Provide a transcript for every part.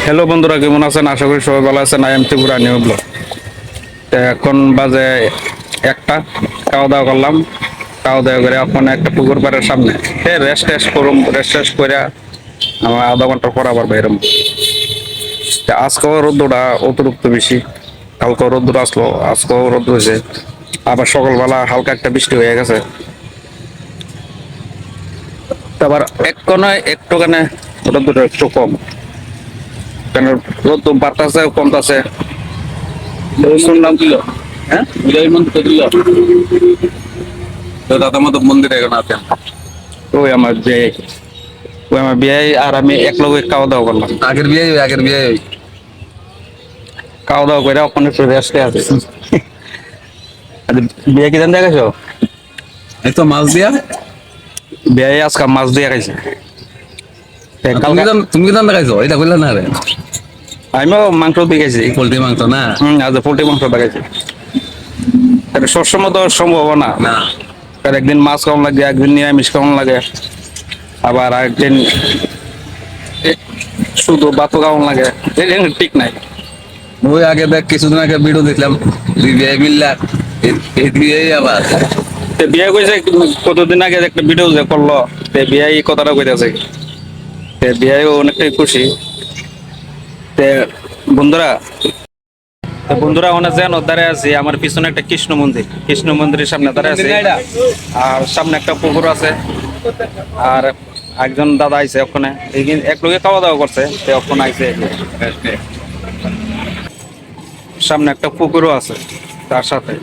Hello বন্ধুরা, কেমন আছেন? আশা করি সবাই ভালো আছেন। I am Tripura new blog. তো এখন বাজে একটা, খাওয়া দাওয়া করলাম। খাওয়া দাওয়া করে এখন একটা পুকুর পাড়ের সামনে রেস্ট টেস্ট করুম, রেস্ট টেস্ট করে আমার আধা ঘন্টা পর আবার বাইরম। আজকেও রোদ্দুরা অতিরিক্ত বেশি, কালকেও রোদ্দুর আসলো, আজকেও রোদ্দুর হয়েছে। আবার সকালবেলা হালকা একটা বৃষ্টি হয়ে গেছে। আবার এক কোনায় একটুখানে রোদ্দুরটা একটু কম, কেন রোদ্দুর বাড়তেছে কমতেছে। শুনলাম দিল, হ্যাঁ বিজয় মন্দির দিল তো দাদা মতো মন্দিরে এখন আছেন। ওই আমার যে ওই আমার বিয়ে আর আমি এক লগে খাওয়া দাওয়া করলাম। আগের বিয়ে খাওয়া দাওয়া করে ওখানে একটু রেস্টে আছে। বিয়ে কি জান দেখাইছো? এই তো মাছ দিয়া। বিয়ে আজকে মাছ দিয়ে খাইছে। তুমি কি দাম দেখাইছো? এটা কইলা না রে, আমিও মাংস দিয়ে খাইছি। পোল্ট্রি মাংস না? আজ পোল্ট্রি মাংস দেখাইছি। সবসময় তো সম্ভব না, না একদিন মাছ কম লাগে, একদিন নিরামিষ কম লাগে, আবার আরেকদিন শুধু ভাত কেমন লাগে, ঠিক নাই। ওই আগে দেখ কিছুদিন আগে ভিডিও দেখলাম, দুই বিয়ে মিললা এই দিয়ে আবার বিয়ে কইছে কতদিন আগে একটা ভিডিও যে করলো, বিয়ে এই কথাটা কইতেছে। বিয়ে অনেকটাই খুশি। তে বন্ধুরা বন্ধুরা অনেক যেন দাঁড়ায় আছি, আমার পিছনে একটা কৃষ্ণ মন্দিরের সামনে দাঁড়ায় আছি, আর সামনে একটা পুকুর আছে। আর একজন দাদা আইছে ওখানে, এক লোকে খাওয়া দাওয়া করছে, ওখানে আইছে। সামনে একটা পুকুরও আছে তার সাথে।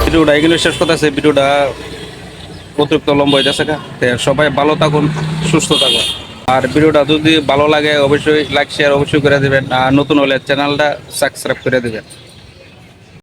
ভিডিওটা এগুলো শেষ করতে আছে, ভিডিওটা অতিরিক্ত লম্বা হইতেছে। সবাই ভালো থাকুন, সুস্থ থাকুন। আর ভিডিওটা যদি ভালো লাগে অবশ্যই লাইক শেয়ার অবশ্যই করে দিবেন, আর নতুন হলে চ্যানেলটা সাবস্ক্রাইব করে দিবেন।